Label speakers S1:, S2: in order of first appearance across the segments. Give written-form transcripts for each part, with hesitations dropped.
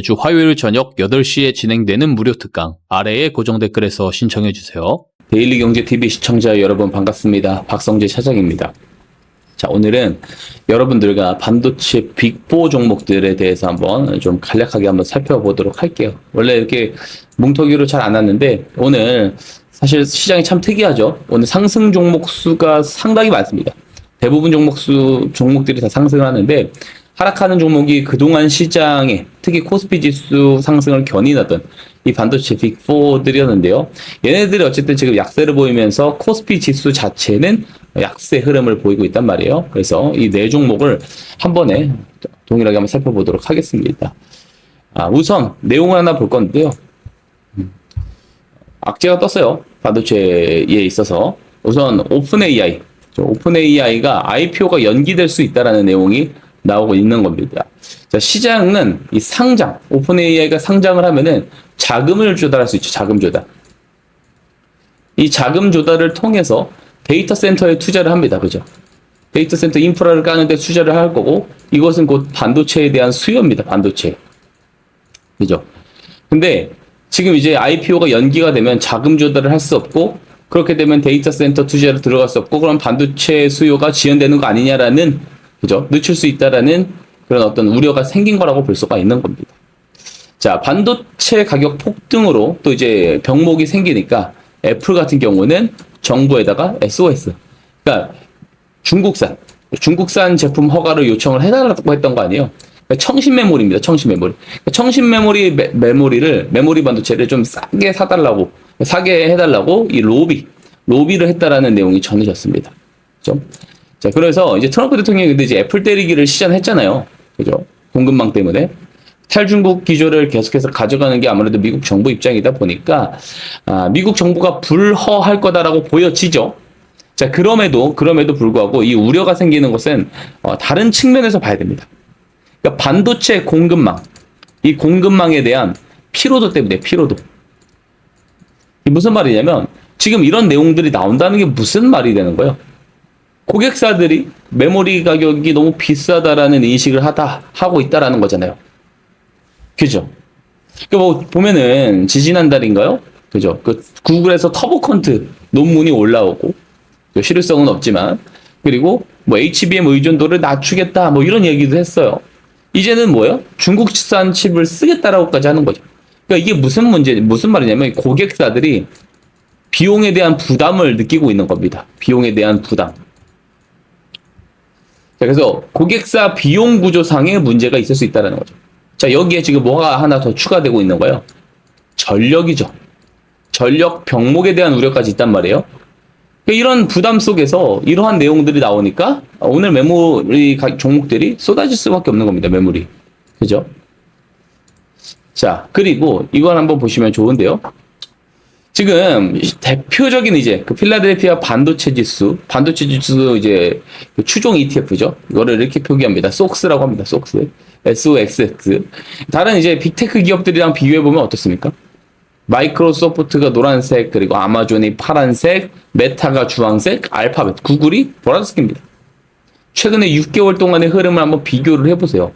S1: 매주 화요일 저녁 8시에 진행되는 무료 특강 아래에 고정 댓글에서 신청해 주세요. 데일리경제TV 시청자 여러분 반갑습니다. 박성재 차장입니다. 자, 오늘은 여러분들과 반도체 빅4 종목들에 대해서 한번 좀 간략하게 한번 살펴보도록 할게요. 원래 이렇게 뭉터기로 잘 안 왔는데 오늘 사실 시장이 참 특이하죠. 오늘 상승 종목 수가 상당히 많습니다. 대부분 종목들이 다 상승을 하는데 하락하는 종목이 그동안 시장에 특히 코스피 지수 상승을 견인하던 이 반도체 빅4들이었는데요. 얘네들이 어쨌든 지금 약세를 보이면서 코스피 지수 자체는 약세 흐름을 보이고 있단 말이에요. 그래서 이 네 종목을 한 번에 동일하게 한번 살펴보도록 하겠습니다. 우선 내용을 하나 볼 건데요. 악재가 떴어요. 반도체에 있어서. 우선 오픈AI가 IPO가 연기될 수 있다는 내용이 나오고 있는 겁니다. 자, 시장은 이 오픈AI가 상장을 하면은 자금을 조달할 수 있죠. 자금 조달. 이 자금 조달을 통해서 데이터 센터에 투자를 합니다. 그죠? 데이터 센터 인프라를 까는데 투자를 할 거고, 이것은 곧 반도체에 대한 수요입니다. 반도체. 그죠? 근데 지금 이제 IPO가 연기가 되면 자금 조달을 할 수 없고, 그렇게 되면 데이터 센터 투자를 들어갈 수 없고, 그럼 반도체 수요가 지연되는 거 아니냐라는, 그죠? 늦출 수 있다라는 그런 어떤 우려가 생긴 거라고 볼 수가 있는 겁니다. 자, 반도체 가격 폭등으로 또 이제 병목이 생기니까 애플 같은 경우는 정부에다가 SOS. 그러니까 중국산 제품 허가를 요청을 해달라고 했던 거 아니에요? 그러니까 청신 메모리입니다. 청신 메모리. 그러니까 청신 메모리 반도체를 좀 싸게 해달라고 이 로비를 했다라는 내용이 전해졌습니다. 그죠? 자, 그래서 이제 트럼프 대통령이 근데 이제 애플 때리기를 시전했잖아요. 그죠? 공급망 때문에. 탈중국 기조를 계속해서 가져가는 게 아무래도 미국 정부 입장이다 보니까, 미국 정부가 불허할 거다라고 보여지죠. 자, 그럼에도 불구하고 이 우려가 생기는 것은, 다른 측면에서 봐야 됩니다. 그러니까 반도체 공급망, 이 공급망에 대한 피로도 때문에, 피로도. 이게 무슨 말이냐면, 지금 이런 내용들이 나온다는 게 무슨 말이 되는 거예요? 고객사들이 메모리 가격이 너무 비싸다라는 인식을 하고 있다라는 거잖아요. 그죠? 그러니까 보면은 지지난달인가요? 그죠? 그 구글에서 터보컨트 논문이 올라오고, 실효성은 없지만, 그리고 HBM 의존도를 낮추겠다, 이런 얘기도 했어요. 이제는 뭐예요? 중국산 칩을 쓰겠다라고까지 하는 거죠. 그러니까 이게 무슨 말이냐면, 고객사들이 비용에 대한 부담을 느끼고 있는 겁니다. 비용에 대한 부담. 자, 그래서 고객사 비용 구조상의 문제가 있을 수 있다는 거죠. 자, 여기에 지금 뭐가 하나 더 추가되고 있는 거예요? 전력이죠. 전력 병목에 대한 우려까지 있단 말이에요. 그러니까 이런 부담 속에서 이러한 내용들이 나오니까 오늘 메모리 종목들이 쏟아질 수밖에 없는 겁니다. 메모리. 그죠? 자, 그리고 이걸 한번 보시면 좋은데요. 지금 대표적인 이제 그 필라델피아 반도체 지수 이제 그 추종 ETF죠. 이거를 이렇게 표기합니다. SOX라고 합니다. SOXX. 다른 이제 빅테크 기업들이랑 비교해 보면 어떻습니까? 마이크로소프트가 노란색, 그리고 아마존이 파란색, 메타가 주황색, 알파벳, 구글이 보라색입니다. 최근에 6개월 동안의 흐름을 한번 비교를 해보세요.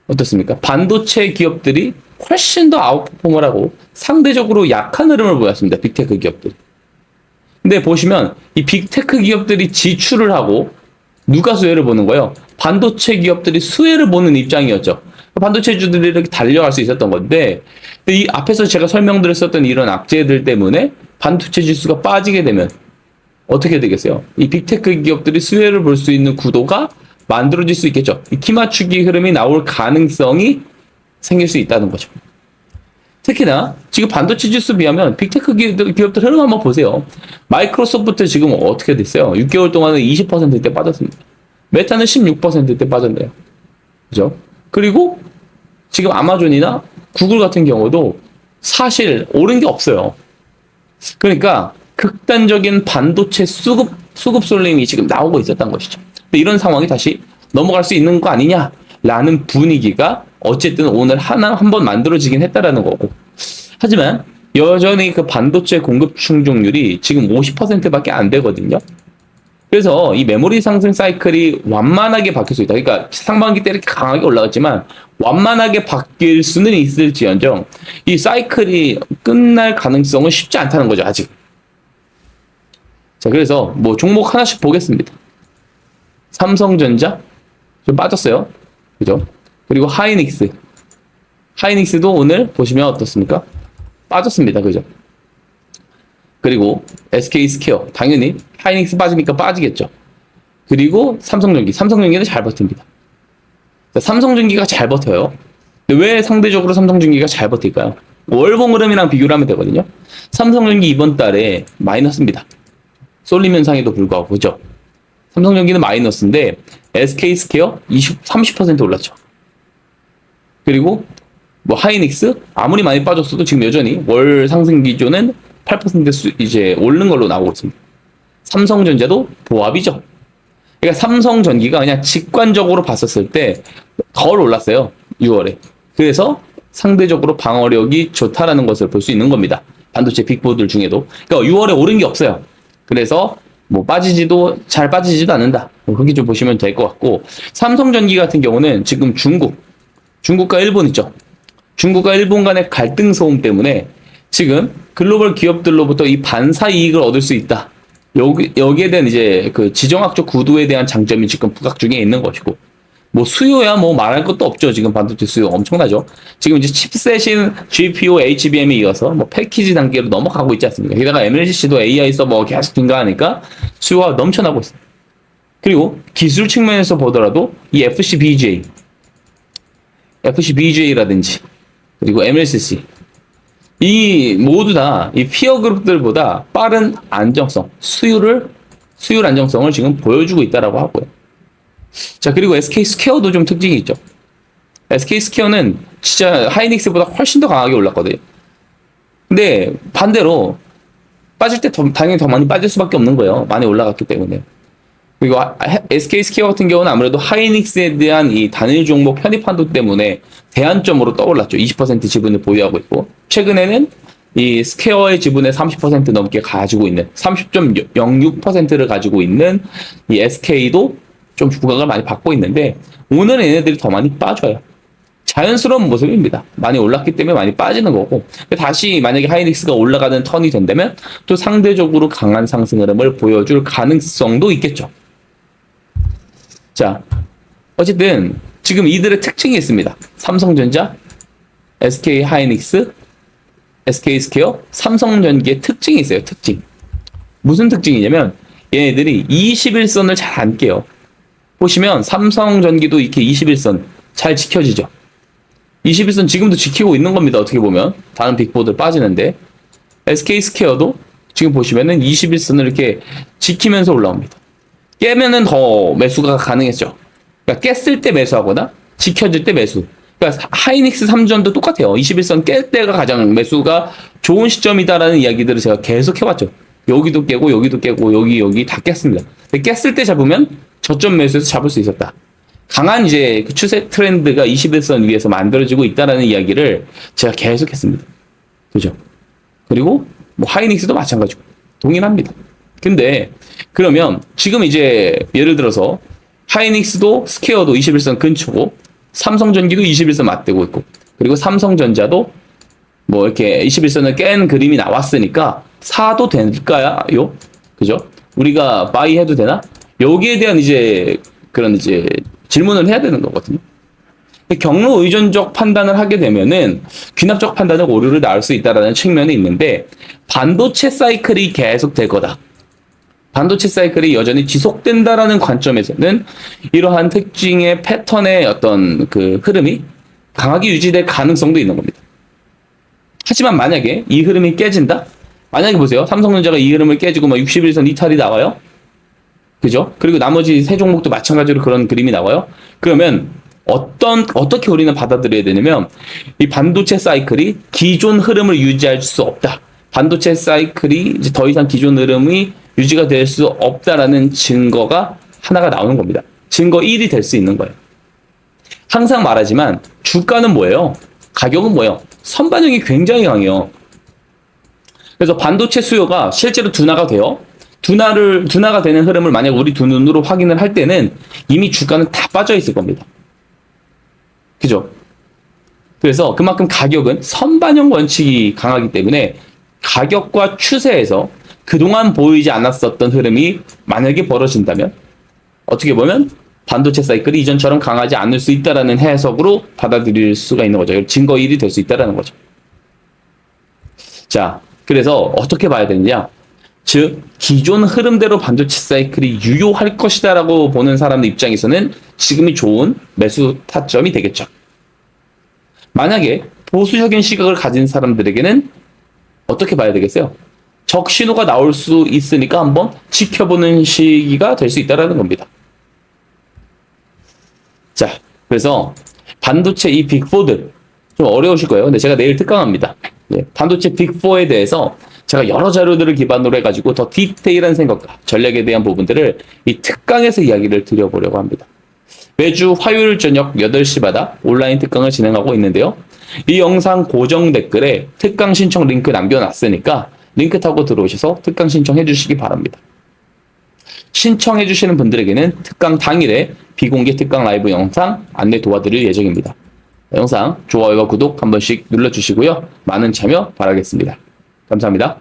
S1: 어떻습니까? 반도체 기업들이 훨씬 더 아웃퍼폼을 하고 상대적으로 약한 흐름을 보였습니다. 빅테크 기업들이. 근데 보시면 이 빅테크 기업들이 지출을 하고 누가 수혜를 보는 거예요? 반도체 기업들이 수혜를 보는 입장이었죠. 반도체주들이 이렇게 달려갈 수 있었던 건데, 이 앞에서 제가 설명드렸었던 이런 악재들 때문에 반도체 지수가 빠지게 되면 어떻게 되겠어요? 이 빅테크 기업들이 수혜를 볼 수 있는 구도가 만들어질 수 있겠죠. 이 키맞추기 흐름이 나올 가능성이 생길 수 있다는 거죠. 특히나 지금 반도체 지수 비하면 빅테크 기업들 흐름 한번 보세요. 마이크로소프트 지금 어떻게 됐어요? 6개월 동안은 20%대 빠졌습니다. 메타는 16%대 빠졌네요. 그죠? 그리고 지금 아마존이나 구글 같은 경우도 사실 오른 게 없어요. 그러니까 극단적인 반도체 수급 쏠림이 지금 나오고 있었던 것이죠. 근데 이런 상황이 다시 넘어갈 수 있는 거 아니냐라는 분위기가 어쨌든 오늘 한 번 만들어지긴 했다라는 거고. 하지만 여전히 그 반도체 공급 충족률이 지금 50%밖에 안 되거든요. 그래서 이 메모리 상승 사이클이 완만하게 바뀔 수 있다. 그러니까 상반기 때 이렇게 강하게 올라갔지만 완만하게 바뀔 수는 있을지언정 이 사이클이 끝날 가능성은 쉽지 않다는 거죠, 아직. 자, 그래서 뭐 종목 하나씩 보겠습니다. 삼성전자 좀 빠졌어요. 그죠? 그리고 하이닉스. 하이닉스도 오늘 보시면 어떻습니까? 빠졌습니다. 그죠? 그리고 SK스퀘어. 당연히 하이닉스 빠지니까 빠지겠죠. 그리고 삼성전기. 삼성전기는 잘 버팁니다. 자, 삼성전기가 잘 버텨요. 근데 왜 상대적으로 삼성전기가 잘 버틸까요? 월봉 흐름이랑 비교를 하면 되거든요. 삼성전기 이번 달에 마이너스입니다. 쏠림 현상에도 불구하고. 그죠? 삼성전기는 마이너스인데 SK스퀘어 30% 올랐죠. 그리고 뭐 하이닉스 아무리 많이 빠졌어도 지금 여전히 월 상승 기조는 8% 이제 오르는 걸로 나오고 있습니다. 삼성전자도 보합이죠. 그러니까 삼성전기가 그냥 직관적으로 봤었을 때 덜 올랐어요. 6월에. 그래서 상대적으로 방어력이 좋다라는 것을 볼 수 있는 겁니다. 반도체 빅보들 중에도. 그러니까 6월에 오른 게 없어요. 그래서 뭐 잘 빠지지도 않는다. 그렇게 좀 보시면 될 것 같고, 삼성전기 같은 경우는 지금 중국과 일본 있죠. 중국과 일본 간의 갈등 소음 때문에 지금 글로벌 기업들로부터 이 반사 이익을 얻을 수 있다. 여기에 대한 이제 그 지정학적 구도에 대한 장점이 지금 부각 중에 있는 것이고, 뭐 수요야 뭐 말할 것도 없죠. 지금 반도체 수요 엄청나죠. 지금 이제 칩셋인 GPU, HBM에 이어서 뭐 패키지 단계로 넘어가고 있지 않습니까? 게다가 MLCC도 AI 서버 계속 증가하니까 수요가 넘쳐나고 있습니다. 그리고 기술 측면에서 보더라도 이 FCBJ라든지 그리고 MLCC 이 모두 다 이 피어 그룹들보다 빠른 안정성, 수율 안정성을 지금 보여주고 있다라고 하고요. 자, 그리고 SK스퀘어도 좀 특징이 있죠. SK스퀘어는 진짜 하이닉스보다 훨씬 더 강하게 올랐거든요. 근데 반대로 빠질 때 당연히 더 많이 빠질 수밖에 없는 거예요. 많이 올라갔기 때문에. 그리고 SK스퀘어 같은 경우는 아무래도 하이닉스에 대한 이 단일 종목 편입 한도 때문에 대안점으로 떠올랐죠. 20% 지분을 보유하고 있고, 최근에는 이 스퀘어의 지분의 30% 넘게 가지고 있는 30.06%를 가지고 있는 이 SK도 좀 부각을 많이 받고 있는데, 오늘은 얘네들이 더 많이 빠져요. 자연스러운 모습입니다. 많이 올랐기 때문에 많이 빠지는 거고, 다시 만약에 하이닉스가 올라가는 턴이 된다면 또 상대적으로 강한 상승 흐름을 보여줄 가능성도 있겠죠. 자, 어쨌든 지금 이들의 특징이 있습니다. 삼성전자, SK 하이닉스, SK스퀘어, 삼성전기의 특징이 있어요. 특징. 무슨 특징이냐면 얘네들이 21선을 잘 안 깨요. 보시면 삼성전기도 이렇게 21선 잘 지켜지죠. 21선 지금도 지키고 있는 겁니다. 어떻게 보면 다른 빅보드 빠지는데, SK스퀘어도 지금 보시면은 21선을 이렇게 지키면서 올라옵니다. 깨면은 더 매수가 가능했죠. 그러니까 깼을 때 매수하거나 지켜질 때 매수. 그러니까 하이닉스 3전도 똑같아요. 21선 깰 때가 가장 매수가 좋은 시점이다라는 이야기들을 제가 계속 해왔죠. 여기도 깨고 여기도 깨고 여기 다 깼습니다. 깼을 때 잡으면 저점 매수에서 잡을 수 있었다. 강한 이제 그 추세 트렌드가 21선 위에서 만들어지고 있다라는 이야기를 제가 계속 했습니다. 그죠? 그리고 뭐 하이닉스도 마찬가지고 동일합니다. 근데 그러면 지금 이제 예를 들어서 하이닉스도 스퀘어도 21선 근처고, 삼성전기도 21선 맞대고 있고, 그리고 삼성전자도 뭐 이렇게 21선을 깬 그림이 나왔으니까 사도 될까요? 그죠? 우리가 바이 해도 되나? 여기에 대한 이제 그런 이제 질문을 해야 되는 거거든요. 경로 의존적 판단을 하게 되면은 귀납적 판단을 오류를 낳을 수 있다라는 측면이 있는데, 반도체 사이클이 계속 될 거다. 반도체 사이클이 여전히 지속된다라는 관점에서는 이러한 특징의 패턴의 어떤 그 흐름이 강하게 유지될 가능성도 있는 겁니다. 하지만 만약에 이 흐름이 깨진다? 만약에 보세요. 삼성전자가 이 흐름을 깨지고 막 61선 이탈이 나와요. 그죠? 그리고 나머지 세 종목도 마찬가지로 그런 그림이 나와요. 그러면 어떻게 우리는 받아들여야 되냐면, 이 반도체 사이클이 기존 흐름을 유지할 수 없다. 반도체 사이클이 이제 더 이상 기존 흐름이 유지가 될 수 없다라는 증거가 하나가 나오는 겁니다. 증거 1이 될 수 있는 거예요. 항상 말하지만 주가는 뭐예요? 가격은 뭐예요? 선반영이 굉장히 강해요. 그래서 반도체 수요가 실제로 둔화가 돼요. 둔화가 되는 흐름을 만약 우리 두 눈으로 확인을 할 때는 이미 주가는 다 빠져 있을 겁니다. 그죠? 그래서 그만큼 가격은 선반영 원칙이 강하기 때문에 가격과 추세에서 그동안 보이지 않았었던 흐름이 만약에 벌어진다면 어떻게 보면 반도체 사이클이 이전처럼 강하지 않을 수 있다라는 해석으로 받아들일 수가 있는 거죠. 증거일이 될 수 있다라는 거죠. 자, 그래서 어떻게 봐야 되느냐? 즉, 기존 흐름대로 반도체 사이클이 유효할 것이다라고 보는 사람들 입장에서는 지금이 좋은 매수 타점이 되겠죠. 만약에 보수적인 시각을 가진 사람들에게는 어떻게 봐야 되겠어요? 적신호가 나올 수 있으니까 한번 지켜보는 시기가 될 수 있다는 겁니다. 자, 그래서 반도체 이 빅4들 좀 어려우실 거예요. 근데 제가 내일 특강합니다. 네, 반도체 빅4에 대해서 제가 여러 자료들을 기반으로 해가지고 더 디테일한 생각과 전략에 대한 부분들을 이 특강에서 이야기를 드려보려고 합니다. 매주 화요일 저녁 8시마다 온라인 특강을 진행하고 있는데요. 이 영상 고정 댓글에 특강 신청 링크 남겨놨으니까 링크 타고 들어오셔서 특강 신청해 주시기 바랍니다. 신청해 주시는 분들에게는 특강 당일에 비공개 특강 라이브 영상 안내 도와드릴 예정입니다. 영상 좋아요와 구독 한 번씩 눌러주시고요. 많은 참여 바라겠습니다. 감사합니다.